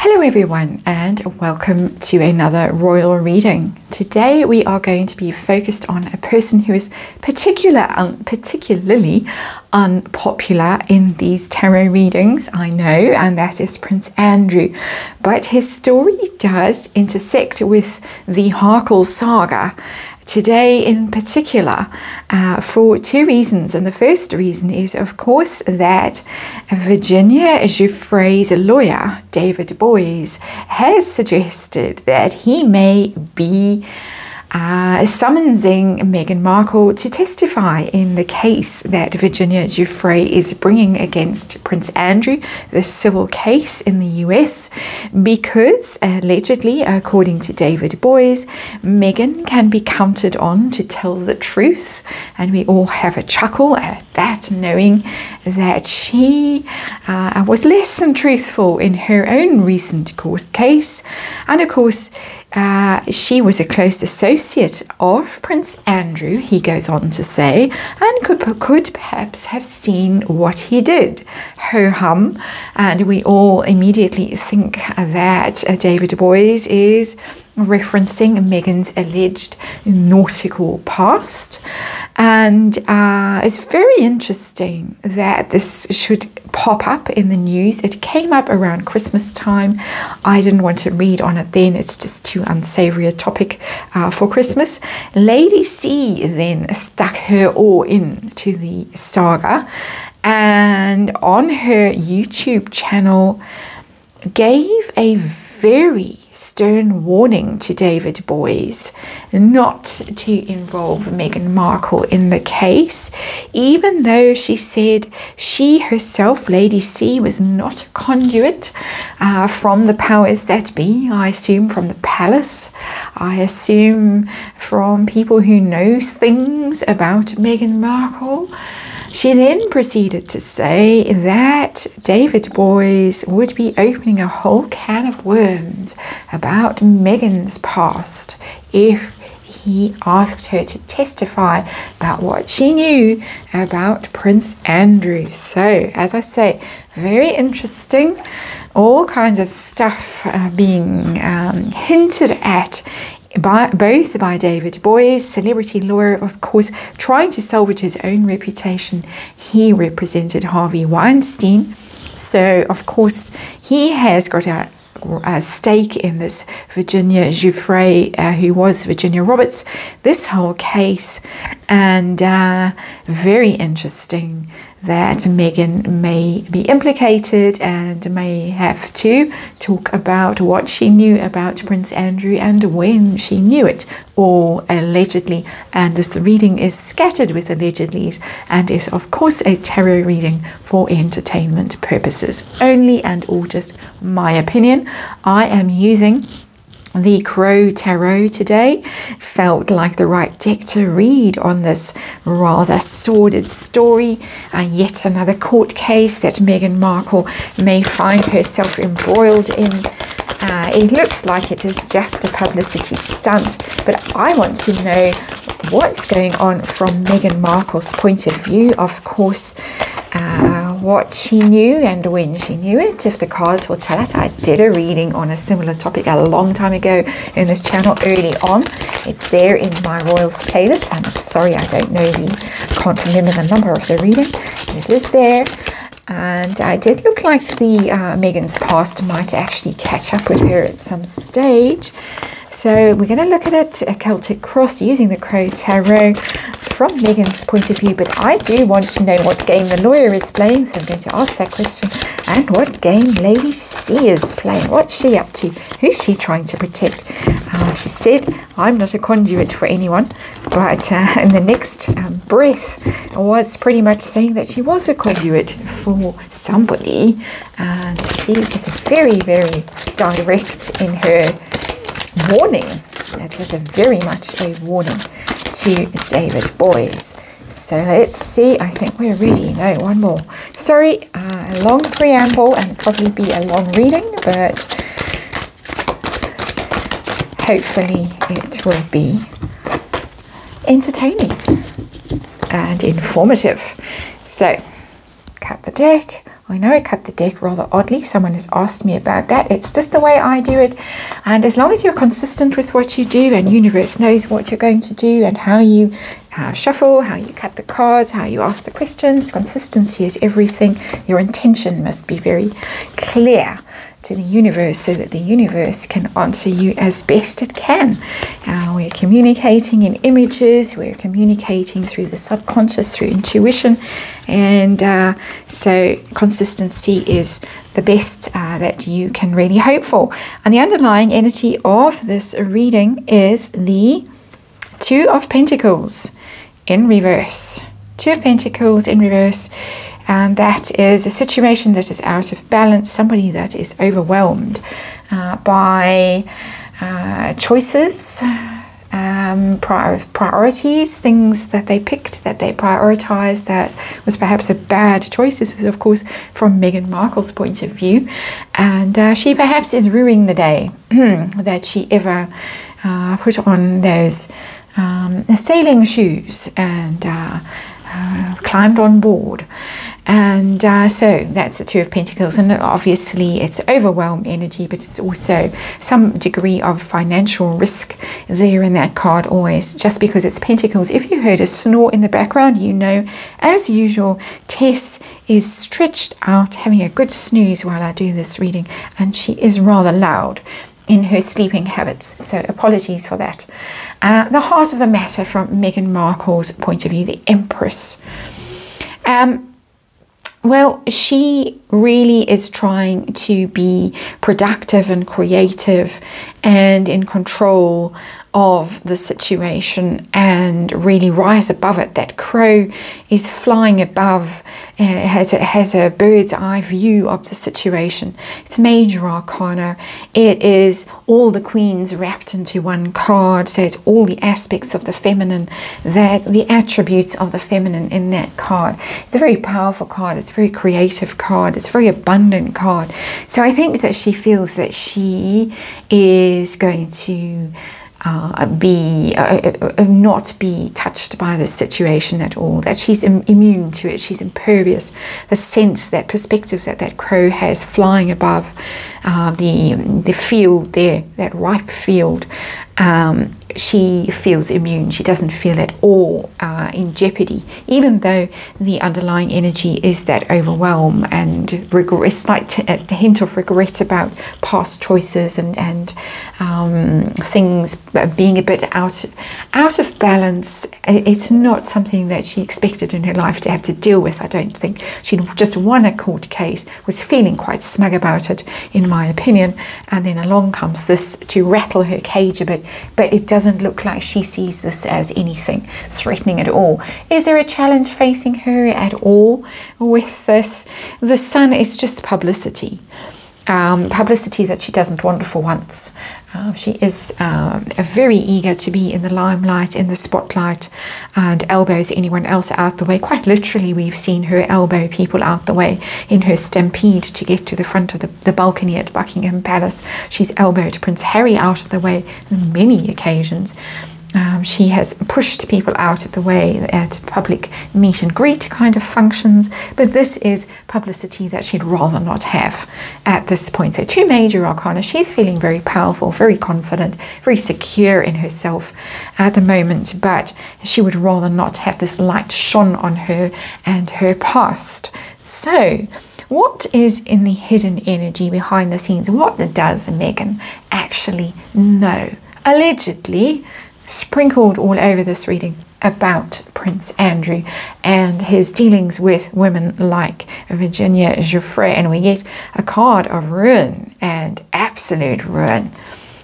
Hello everyone and welcome to another royal reading. Today we are going to be focused on a person who is particularly unpopular in these tarot readings, I know, and that is Prince Andrew. But his story does intersect with the Harkle saga today in particular for two reasons. And the first reason is, of course, that Virginia Giuffre's lawyer, David Boyes, has suggested that he may be summoning Meghan Markle to testify in the case that Virginia Giuffre is bringing against Prince Andrew, the civil case in the US, because allegedly, according to David Boyes, Meghan can be counted on to tell the truth, and we all have a chuckle at that, knowing that she was less than truthful in her own recent court case, and of course she was a close associate of Prince Andrew, he goes on to say, and could perhaps have seen what he did. Ho-hum. And we all immediately think that David Boyes is referencing Meghan's alleged nautical past. And it's very interesting that this should pop up in the news. It came up around Christmas time. I didn't want to read on it then. It's just too unsavory a topic for Christmas. Lady C then stuck her oar into the saga and on her YouTube channel gave a very stern warning to David Boyes not to involve Meghan Markle in the case, even though she said she herself, Lady C, was not a conduit from the powers that be. I assume from the palace. I assume from people who know things about Meghan Markle. She then proceeded to say that David Boyes would be opening a whole can of worms about Meghan's past if he asked her to testify about what she knew about Prince Andrew. So, as I say, very interesting. All kinds of stuff being hinted at both by David Boyes, celebrity lawyer, of course, trying to salvage his own reputation. He represented Harvey Weinstein, so of course he has got a stake in this Virginia Giuffre, who was Virginia Roberts, this whole case. And very interesting that Meghan may be implicated and may have to talk about what she knew about Prince Andrew and when she knew it, or allegedly. And this reading is scattered with allegedlys and is of course a tarot reading for entertainment purposes only, and all just my opinion. I am using the Crow Tarot today. Felt like the right deck to read on this rather sordid story. Yet another court case that Meghan Markle may find herself embroiled in. It looks like it is just a publicity stunt, but I want to know what's going on from Meghan Markle's point of view. Of course, what she knew and when she knew it, if the cards will tell it. I did a reading on a similar topic a long time ago in this channel early on. It's there in my Royals playlist. I'm sorry, I can't remember the number of the reading. It is there. And I did look like the Meghan's past might actually catch up with her at some stage. So we're going to look at it, a Celtic cross, using the Crow Tarot from Meghan's point of view. But I do want to know what game the lawyer is playing, so I'm going to ask that question. And what game Lady C is playing. What's she up to? Who's she trying to protect? She said, I'm not a conduit for anyone. But in the next breath was pretty much saying that she was a conduit for somebody. And she is very, very direct in her warning. That was very much a warning to David Boyes. So let's see. I think we're ready. No, one more. Sorry, a long preamble and probably be a long reading, but hopefully it will be entertaining and informative. So cut the deck, I know I cut the deck rather oddly. Someone has asked me about that. It's just the way I do it. And as long as you're consistent with what you do, and universe knows what you're going to do and how you shuffle, how you cut the cards, how you ask the questions, consistency is everything. Your intention must be very clear to the universe so that the universe can answer you as best it can. We're communicating in images, we're communicating through the subconscious, through intuition, and so consistency is the best that you can really hope for. And the underlying energy of this reading is the Two of Pentacles in reverse. Two of Pentacles in reverse. And that is a situation that is out of balance, somebody that is overwhelmed by choices, priorities, things that they picked, that they prioritized, that was perhaps a bad choice. This is, of course, from Meghan Markle's point of view. And she perhaps is ruining the day that she ever put on those sailing shoes and climbed on board. And so that's the Two of Pentacles, and obviously it's overwhelmed energy, but it's also some degree of financial risk there in that card always, just because it's Pentacles. If you heard a snore in the background, you know, as usual, Tess is stretched out having a good snooze while I do this reading, and she is rather loud in her sleeping habits, so apologies for that. The heart of the matter from Meghan Markle's point of view, the Empress. Well, she really is trying to be productive and creative and in control of the situation and really rise above it. That crow is flying above, has a bird's eye view of the situation. It's major arcana. It is all the queens wrapped into one card, so it's all the aspects of the feminine, that the attributes of the feminine in that card. It's a very powerful card. It's a very creative card. It's a very abundant card. So I think that she feels that she is going to not be touched by this situation at all, that she's immune to it, she's impervious. The sense, that perspective that crow has flying above the field there, that ripe field, she feels immune. She doesn't feel at all in jeopardy, even though the underlying energy is that overwhelm and regret, slight a hint of regret about past choices and things being a bit out of balance. It's not something that she expected in her life to have to deal with. I don't think. She just won a court case, was feeling quite smug about it, in my opinion, and then along comes this to rattle her cage a bit, but it doesn't look like she sees this as anything threatening at all. Is there a challenge facing her at all with this? The Sun is just publicity. Publicity that she doesn't want for once. She is very eager to be in the limelight, in the spotlight, and elbows anyone else out the way. Quite literally, we've seen her elbow people out the way in her stampede to get to the front of the balcony at Buckingham Palace. She's elbowed Prince Harry out of the way on many occasions. She has pushed people out of the way at public meet and greet kind of functions, but this is publicity that she'd rather not have at this point. So two major arcana. She's feeling very powerful, very confident, very secure in herself at the moment, but she would rather not have this light shone on her and her past. So what is in the hidden energy behind the scenes? What does Meghan actually know? Allegedly, sprinkled all over this reading about Prince Andrew and his dealings with women like Virginia Giuffre, and we get a card of ruin and absolute ruin.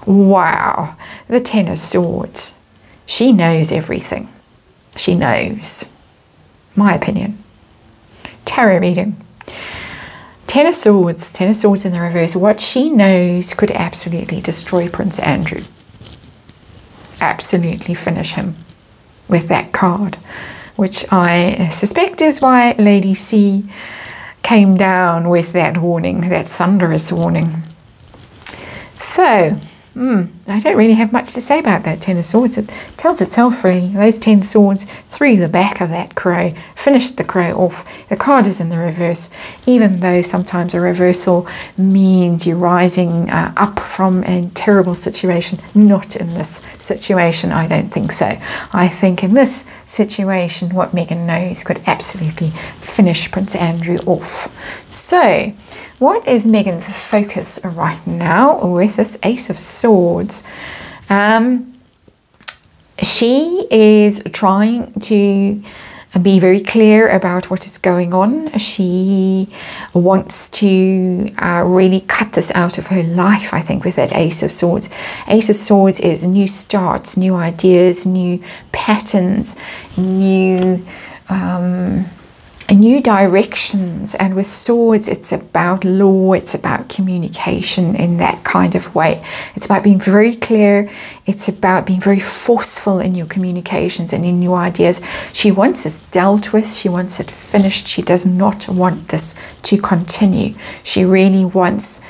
Wow, the Ten of Swords. She knows everything. She knows. My opinion. Tarot reading. Ten of Swords in the reverse. What she knows could absolutely destroy Prince Andrew. Absolutely finish him with that card, which I suspect is why Lady C came down with that warning, that thunderous warning. So I don't really have much to say about that Ten of Swords. It tells itself really. Those 10 swords through the back of that crow, finished the crow off. The card is in the reverse, even though sometimes a reversal means you're rising up from a terrible situation. Not in this situation, I don't think so. I think in this situation, what Meghan knows could absolutely finish Prince Andrew off. So, what is Meghan's focus right now with this Ace of Swords? She is trying to be very clear about what is going on. She wants to really cut this out of her life, I think, with that Ace of Swords. Ace of Swords is new starts, new ideas, new patterns, new directions. And with swords, it's about law, it's about communication in that kind of way. It's about being very clear, it's about being very forceful in your communications and in your ideas. She wants this dealt with, she wants it finished, she does not want this to continue. She really wants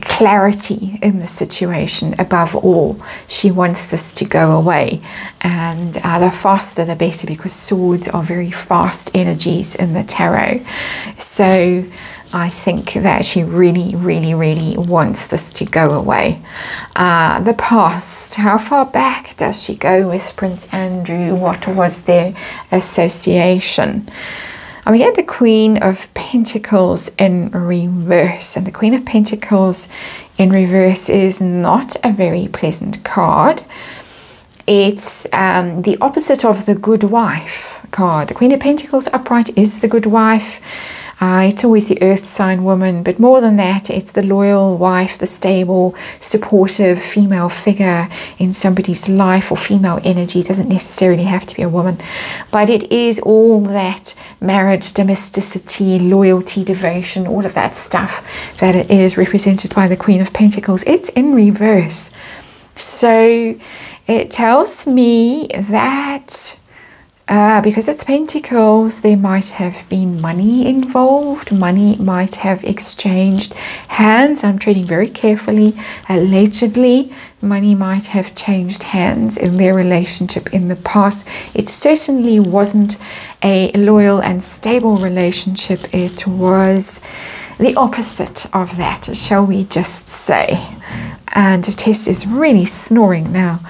clarity in the situation above all. She wants this to go away, and the faster the better, because swords are very fast energies in the tarot. So I think that she really wants this to go away. The past, how far back does she go with Prince Andrew? What was their association? And we get the Queen of Pentacles in reverse. And the Queen of Pentacles in reverse is not a very pleasant card. It's the opposite of the Good Wife card. The Queen of Pentacles upright is the Good Wife. It's always the earth sign woman, but more than that, it's the loyal wife, the stable, supportive female figure in somebody's life, or female energy. It doesn't necessarily have to be a woman, but it is all that marriage, domesticity, loyalty, devotion, all of that stuff that it is represented by the Queen of Pentacles. It's in reverse. So it tells me that because it's Pentacles, there might have been money involved. Money might have exchanged hands. I'm treading very carefully. Allegedly, money might have changed hands in their relationship in the past. It certainly wasn't a loyal and stable relationship. It was the opposite of that, shall we just say. And Tess is really snoring now.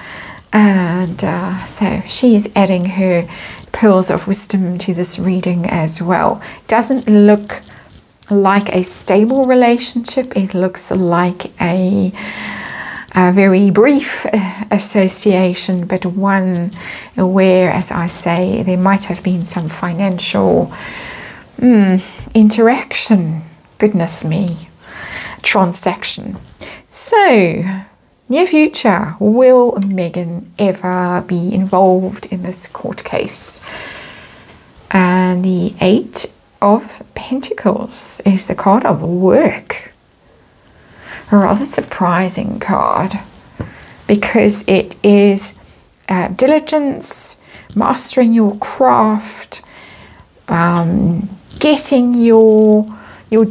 And so she is adding her pearls of wisdom to this reading as well. Doesn't look like a stable relationship. It looks like a very brief association, but one where, as I say, there might have been some financial interaction. Goodness me. Transaction. So, near future, will Meghan ever be involved in this court case? And the 8 of Pentacles is the card of work. A rather surprising card, because it is diligence, mastering your craft, getting your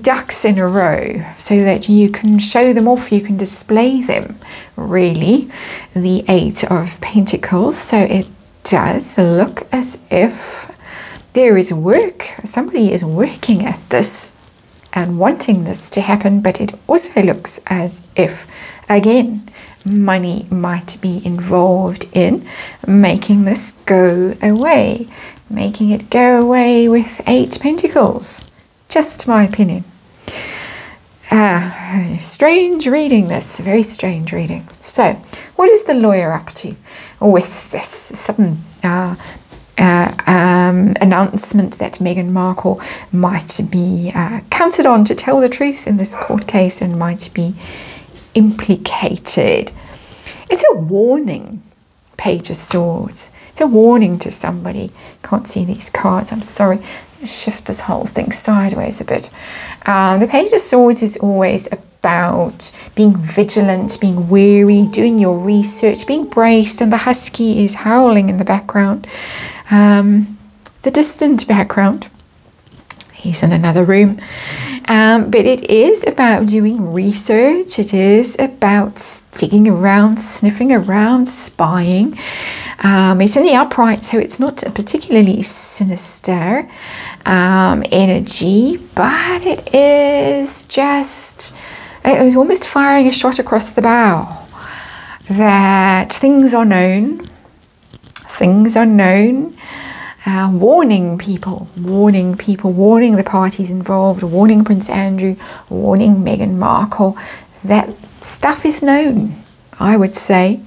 ducks in a row so that you can show them off, you can display them, really, the 8 of Pentacles. So it does look as if there is work, somebody is working at this and wanting this to happen, but it also looks as if, again, money might be involved in making this go away, making it go away with 8 Pentacles. Just my opinion. Strange reading this, very strange reading. So, what is the lawyer up to with this sudden announcement that Meghan Markle might be counted on to tell the truth in this court case and might be implicated? It's a warning, Page of Swords. It's a warning to somebody. Can't see these cards, I'm sorry. Shift this whole thing sideways a bit. The Page of Swords is always about being vigilant, being wary, doing your research, being braced, and the husky is howling in the background. The distant background, he's in another room, But it is about doing research. It is about digging around, sniffing around, spying. It's in the upright, so it's not a particularly sinister energy, but it is just, it was almost firing a shot across the bow. That things are known, warning people, warning the parties involved, warning Prince Andrew, warning Meghan Markle, that stuff is known, I would say,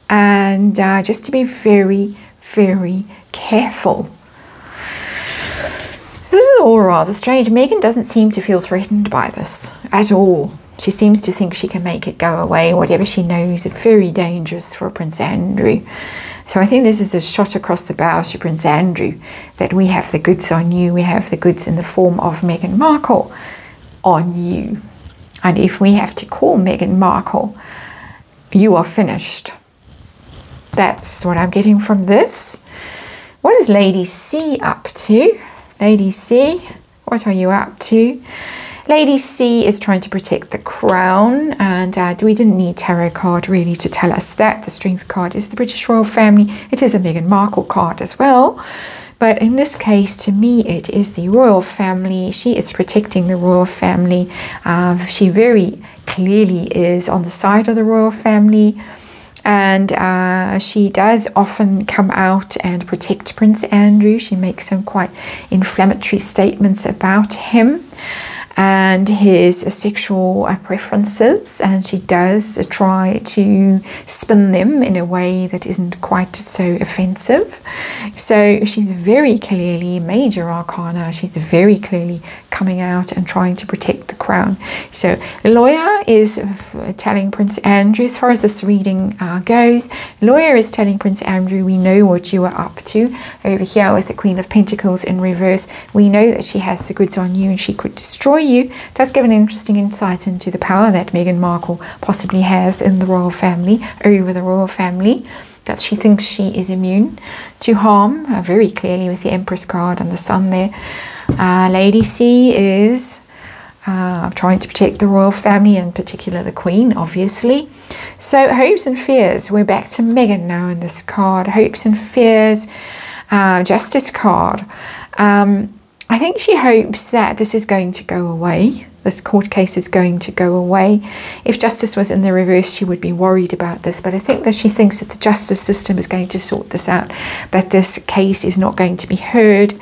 and just to be very, very careful. This is all rather strange. Meghan doesn't seem to feel threatened by this at all. She seems to think she can make it go away. Whatever she knows is very dangerous for Prince Andrew. So I think this is a shot across the bow to Prince Andrew, that we have the goods on you. We have the goods in the form of Meghan Markle on you. And if we have to call Meghan Markle, you are finished. That's what I'm getting from this. What is Lady C up to? Lady C, what are you up to? Lady C is trying to protect the crown, and we didn't need tarot card really to tell us that. The Strength card is the British royal family. It is a Meghan Markle card as well. But in this case, to me, it is the royal family. She is protecting the royal family. She very clearly is on the side of the royal family. And she does often come out and protect Prince Andrew. She makes some quite inflammatory statements about him and his sexual preferences, and she does try to spin them in a way that isn't quite so offensive. So she's very clearly major arcana. She's very clearly coming out and trying to protect the crown. So the lawyer is telling Prince Andrew, as far as this reading goes, lawyer is telling Prince Andrew, we know what you are up to. Over here with the Queen of Pentacles in reverse, we know that she has the goods on you and she could destroy you. It does give an interesting insight into the power that Meghan Markle possibly has in the royal family, over the royal family, that she thinks she is immune to harm, very clearly with the Empress card and the Sun there. Lady C is trying to protect the royal family, in particular the Queen, obviously. So hopes and fears, we're back to Meghan now in this card. Hopes and fears, Justice card. I think she hopes that this is going to go away. This court case is going to go away. If justice was in the reverse, she would be worried about this. But I think that she thinks that the justice system is going to sort this out, that this case is not going to be heard,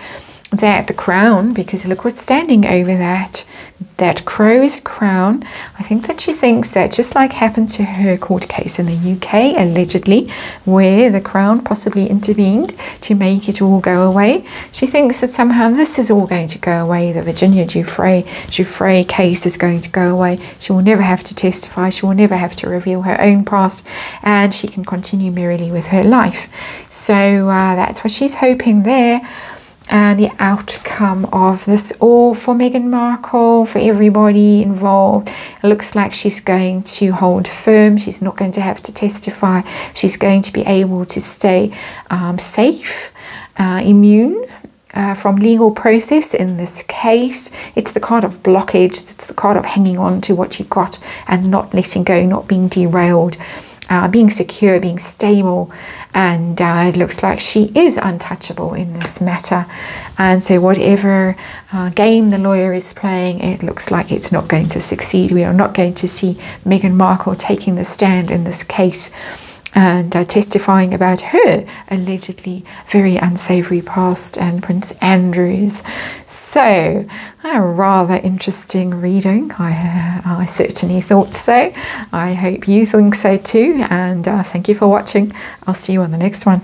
that the crown, because look what's standing over that crow is a crown. I think that she thinks that, just like happened to her court case in the UK, allegedly, where the crown possibly intervened to make it all go away, she thinks that somehow this is all going to go away. The Virginia Giuffre case is going to go away. She will never have to testify. She will never have to reveal her own past, and she can continue merrily with her life. So that's what she's hoping there. And the outcome of this all for Meghan Markle, for everybody involved, it looks like she's going to hold firm. She's not going to have to testify. She's going to be able to stay safe, immune from legal process in this case. It's the card of blockage. It's the card of hanging on to what you've got and not letting go, not being derailed. Being secure, being stable, and it looks like she is untouchable in this matter. And so whatever game the lawyer is playing, it looks like it's not going to succeed. We are not going to see Meghan Markle taking the stand in this case and testifying about her allegedly very unsavory past and Prince Andrew's. So a rather interesting reading. I certainly thought so. I hope you think so too, and thank you for watching. I'll see you on the next one.